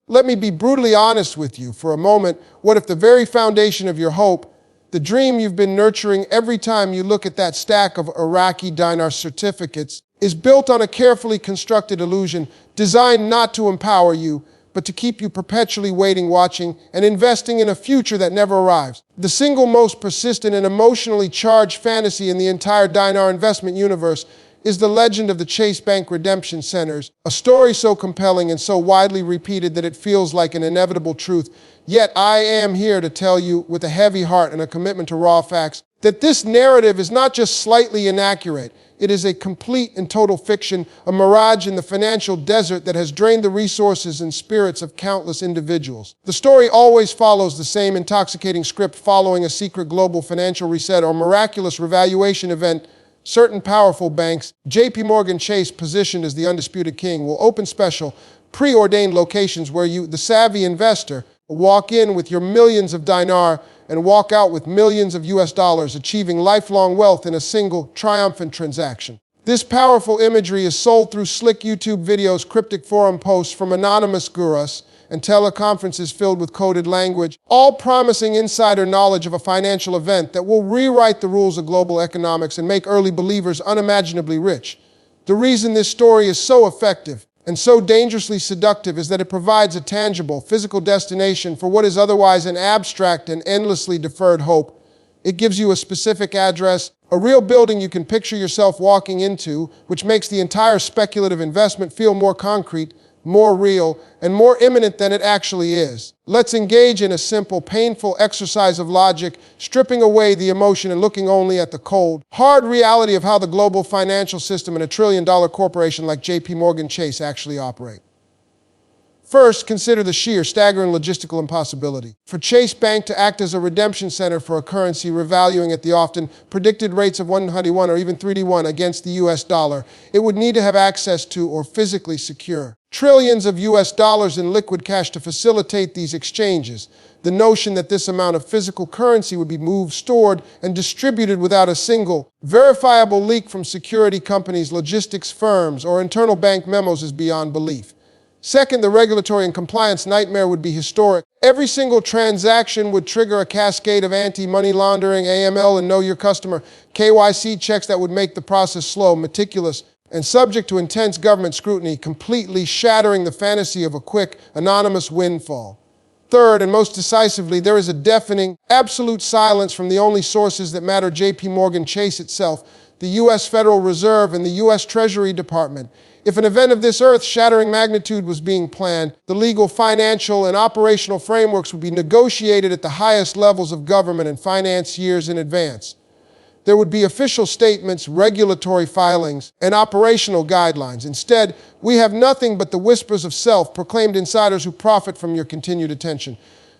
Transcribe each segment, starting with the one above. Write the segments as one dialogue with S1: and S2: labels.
S1: Let me be brutally honest with you for a moment. What if the very foundation of your hope, the dream you've been nurturing every time you look at that stack of Iraqi Dinar certificates, is built on a carefully constructed illusion designed not to empower you, but to keep you perpetually waiting, watching, and investing in a future that never arrives? The single most persistent and emotionally charged fantasy in the entire Dinar investment universe is the legend of the Chase Bank Redemption Centers, a story so compelling and so widely repeated that it feels like an inevitable truth. Yet I am here to tell you, with a heavy heart and a commitment to raw facts, that this narrative is not just slightly inaccurate. It is a complete and total fiction, a mirage in the financial desert that has drained the resources and spirits of countless individuals. The story always follows the same intoxicating script following a secret global financial reset or miraculous revaluation event. Certain powerful banks, JPMorgan Chase, positioned as the undisputed king, will open special, preordained locations where you, the savvy investor, will walk in with your millions of dinar and walk out with millions of US dollars, achieving lifelong wealth in a single, triumphant transaction. This powerful imagery is sold through slick YouTube videos, cryptic forum posts from anonymous gurus, and teleconferences filled with coded language, all promising insider knowledge of a financial event that will rewrite the rules of global economics and make early believers unimaginably rich. The reason this story is so effective and so dangerously seductive is that it provides a tangible, physical destination for what is otherwise an abstract and endlessly deferred hope. It gives you a specific address, a real building you can picture yourself walking into, which makes the entire speculative investment feel more concrete, more real, and more imminent than it actually is. Let's engage in a simple, painful exercise of logic, stripping away the emotion and looking only at the cold, hard reality of how the global financial system and a trillion-dollar corporation like JPMorgan Chase actually operate. First, consider the sheer, staggering logistical impossibility. For Chase Bank to act as a redemption center for a currency revaluing at the often predicted rates of 191 or even 3-to-1 against the US dollar, it would need to have access to or physically secure trillions of US dollars in liquid cash to facilitate these exchanges. The notion that this amount of physical currency would be moved, stored, and distributed without a single verifiable leak from security companies, logistics firms, or internal bank memos is beyond belief. Second, the regulatory and compliance nightmare would be historic. Every single transaction would trigger a cascade of anti-money laundering, AML, and know your customer KYC checks that would make the process slow, meticulous, and subject to intense government scrutiny, completely shattering the fantasy of a quick, anonymous windfall. Third, and most decisively, there is a deafening, absolute silence from the only sources that matter: JPMorgan Chase itself, the US Federal Reserve, and the US Treasury Department. If an event of this earth-shattering magnitude was being planned, the legal, financial, and operational frameworks would be negotiated at the highest levels of government and finance years in advance. There would be official statements, regulatory filings, and operational guidelines. Instead, we have nothing but the whispers of self-proclaimed insiders who profit from your continued attention.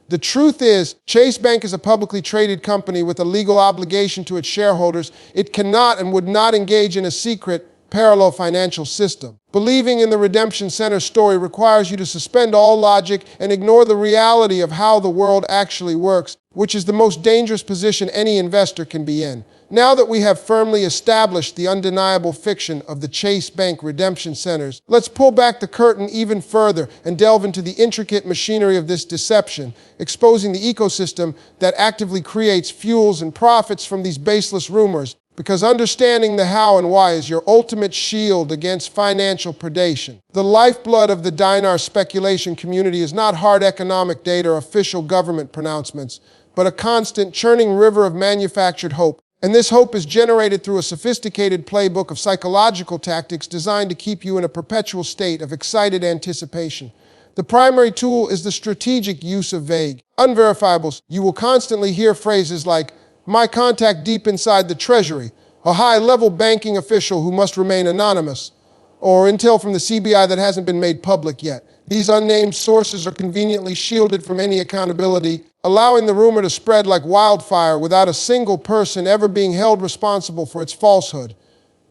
S1: The truth is, Chase Bank is a publicly traded company with a legal obligation to its shareholders. It cannot and would not engage in a secret, parallel financial system. Believing in the Redemption Center story requires you to suspend all logic and ignore the reality of how the world actually works, which is the most dangerous position any investor can be in. Now that we have firmly established the undeniable fiction of the Chase Bank Redemption Centers, let's pull back the curtain even further and delve into the intricate machinery of this deception, exposing the ecosystem that actively creates, fuels, and profits from these baseless rumors. Because understanding the how and why is your ultimate shield against financial predation. The lifeblood of the dinar speculation community is not hard economic data or official government pronouncements, but a constant churning river of manufactured hope. And this hope is generated through a sophisticated playbook of psychological tactics designed to keep you in a perpetual state of excited anticipation. The primary tool is the strategic use of vague unverifiables. You will constantly hear phrases like, "My contact deep inside the Treasury," a high-level banking official who must remain anonymous, or intel from the CBI that hasn't been made public yet. These unnamed sources are conveniently shielded from any accountability, allowing the rumor to spread like wildfire without a single person ever being held responsible for its falsehood.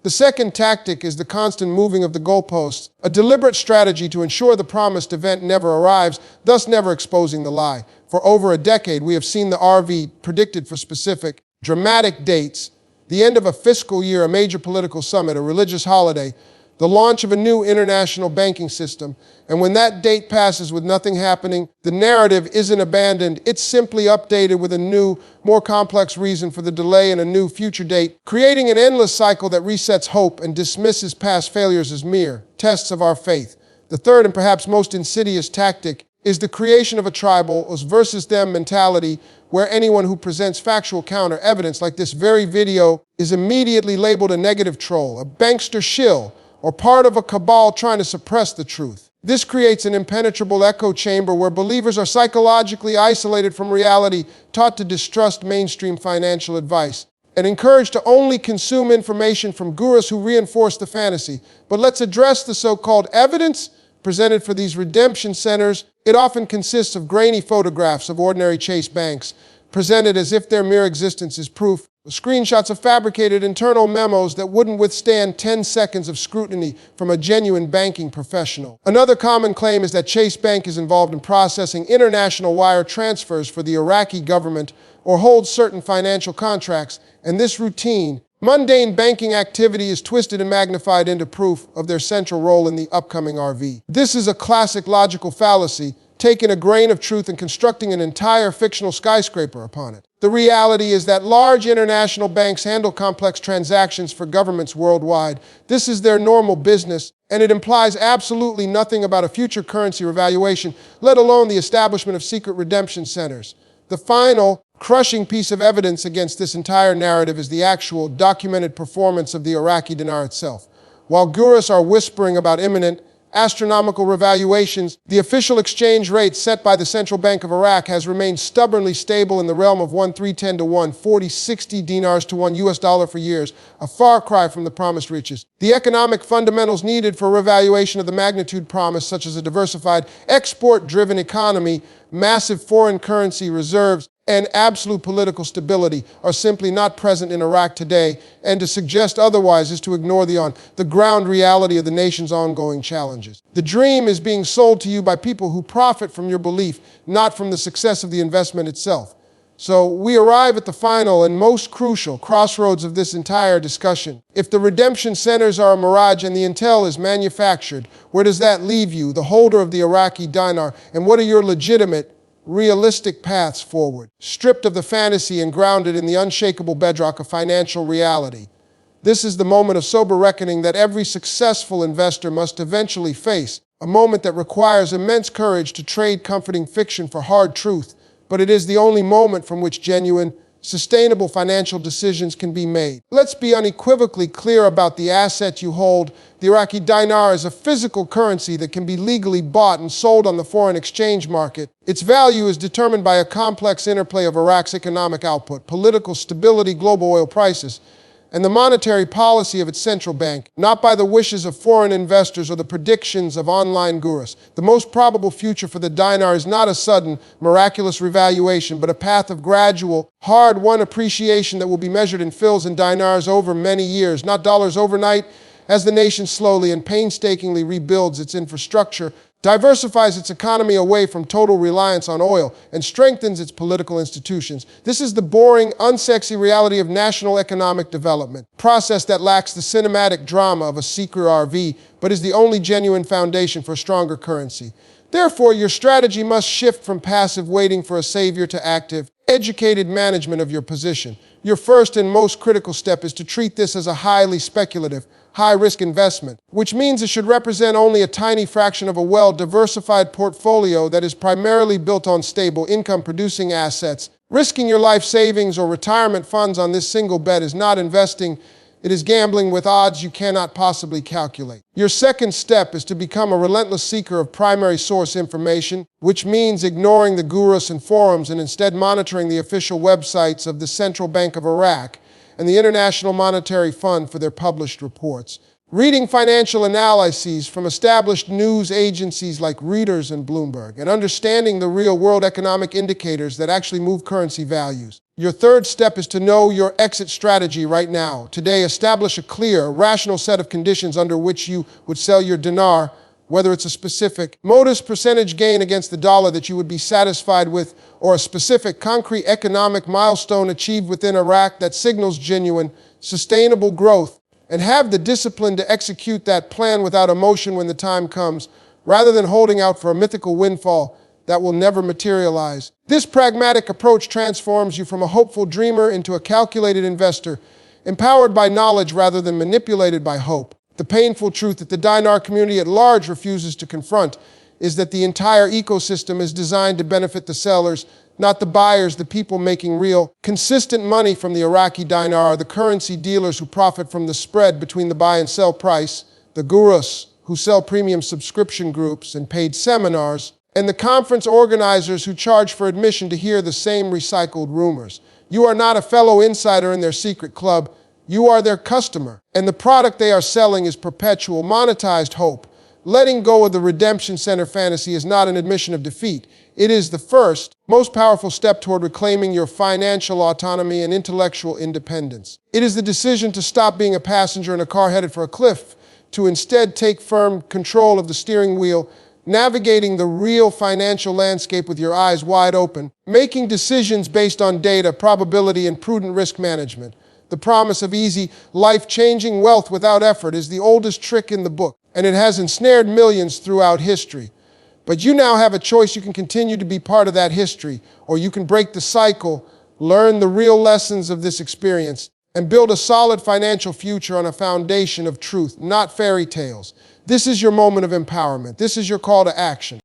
S1: The second tactic is the constant moving of the goalposts, a deliberate strategy to ensure the promised event never arrives, thus never exposing the lie. For over a decade, we have seen the RV predicted for specific, dramatic dates: the end of a fiscal year, a major political summit, a religious holiday, the launch of a new international banking system. And when that date passes with nothing happening, the narrative isn't abandoned. It's simply updated with a new, more complex reason for the delay and a new future date, creating an endless cycle that resets hope and dismisses past failures as mere tests of our faith. The third and perhaps most insidious tactic is the creation of a tribal us versus them mentality, where anyone who presents factual counter evidence like this very video is immediately labeled a negative troll, a bankster shill, or part of a cabal trying to suppress the truth. This creates an impenetrable echo chamber where believers are psychologically isolated from reality, taught to distrust mainstream financial advice, and encouraged to only consume information from gurus who reinforce the fantasy. But let's address the so-called evidence presented for these redemption centers. It often consists of grainy photographs of ordinary Chase banks, presented as if their mere existence is proof, screenshots of fabricated internal memos that wouldn't withstand 10 seconds of scrutiny from a genuine banking professional. Another common claim is that Chase Bank is involved in processing international wire transfers for the Iraqi government or holds certain financial contracts, and this routine, mundane banking activity is twisted and magnified into proof of their central role in the upcoming RV. This is a classic logical fallacy, taking a grain of truth and constructing an entire fictional skyscraper upon it. The reality is that large international banks handle complex transactions for governments worldwide. This is their normal business, and it implies absolutely nothing about a future currency revaluation, let alone the establishment of secret redemption centers. The final, crushing piece of evidence against this entire narrative is the actual, documented performance of the Iraqi dinar itself. While gurus are whispering about imminent, astronomical revaluations, the official exchange rate set by the Central Bank of Iraq has remained stubbornly stable in the realm of 1,310 to 1, 40, 60 dinars to $1 for years, a far cry from the promised riches. The economic fundamentals needed for revaluation of the magnitude promised, such as a diversified, export-driven economy, massive foreign currency reserves, and absolute political stability are simply not present in Iraq today, and to suggest otherwise is to ignore the ground reality of the nation's ongoing challenges. The dream is being sold to you by people who profit from your belief, not from the success of the investment itself. So we arrive at the final and most crucial crossroads of this entire discussion. If the redemption centers are a mirage and the intel is manufactured, where does that leave you, the holder of the Iraqi dinar, and what are your legitimate, realistic paths forward, stripped of the fantasy and grounded in the unshakable bedrock of financial reality? This is the moment of sober reckoning that every successful investor must eventually face, a moment that requires immense courage to trade comforting fiction for hard truth, but it is the only moment from which genuine, sustainable financial decisions can be made. Let's be unequivocally clear about the asset you hold. The Iraqi dinar is a physical currency that can be legally bought and sold on the foreign exchange market. Its value is determined by a complex interplay of Iraq's economic output, political stability, global oil prices, and the monetary policy of its central bank, not by the wishes of foreign investors or the predictions of online gurus. The most probable future for the dinar is not a sudden, miraculous revaluation, but a path of gradual, hard-won appreciation that will be measured in fils and dinars over many years, not dollars overnight, as the nation slowly and painstakingly rebuilds its infrastructure, diversifies its economy away from total reliance on oil, and strengthens its political institutions. This is the boring, unsexy reality of national economic development, process that lacks the cinematic drama of a secret RV, but is the only genuine foundation for a stronger currency. Therefore, your strategy must shift from passive waiting for a savior to active, educated management of your position. Your first and most critical step is to treat this as a highly speculative, high-risk investment, which means it should represent only a tiny fraction of a well-diversified portfolio that is primarily built on stable income-producing assets. Risking your life savings or retirement funds on this single bet is not investing. It is gambling with odds you cannot possibly calculate. Your second step is to become a relentless seeker of primary source information, which means ignoring the gurus and forums and instead monitoring the official websites of the Central Bank of Iraq and the International Monetary Fund for their published reports. Reading financial analyses from established news agencies like Reuters and Bloomberg, and understanding the real-world economic indicators that actually move currency values. Your third step is to know your exit strategy right now. Today, establish a clear, rational set of conditions under which you would sell your dinar, whether it's a specific modest percentage gain against the dollar that you would be satisfied with, or a specific concrete economic milestone achieved within Iraq that signals genuine, sustainable growth. and have the discipline to execute that plan without emotion when the time comes, rather than holding out for a mythical windfall that will never materialize. This pragmatic approach transforms you from a hopeful dreamer into a calculated investor, empowered by knowledge rather than manipulated by hope. The painful truth that the Dinar community at large refuses to confront is that the entire ecosystem is designed to benefit the sellers, not the buyers, the people making real, consistent money from the Iraqi Dinar, the currency dealers who profit from the spread between the buy and sell price, the gurus who sell premium subscription groups and paid seminars, and the conference organizers who charge for admission to hear the same recycled rumors. You are not a fellow insider in their secret club. You are their customer, and the product they are selling is perpetual, monetized hope. Letting go of the Redemption Center fantasy is not an admission of defeat. It is the first, most powerful step toward reclaiming your financial autonomy and intellectual independence. It is the decision to stop being a passenger in a car headed for a cliff, to instead take firm control of the steering wheel, navigating the real financial landscape with your eyes wide open, making decisions based on data, probability, and prudent risk management. The promise of easy, life-changing wealth without effort is the oldest trick in the book, and it has ensnared millions throughout history. But you now have a choice. You can continue to be part of that history, or you can break the cycle, learn the real lessons of this experience, and build a solid financial future on a foundation of truth, not fairy tales. This is your moment of empowerment. This is your call to action.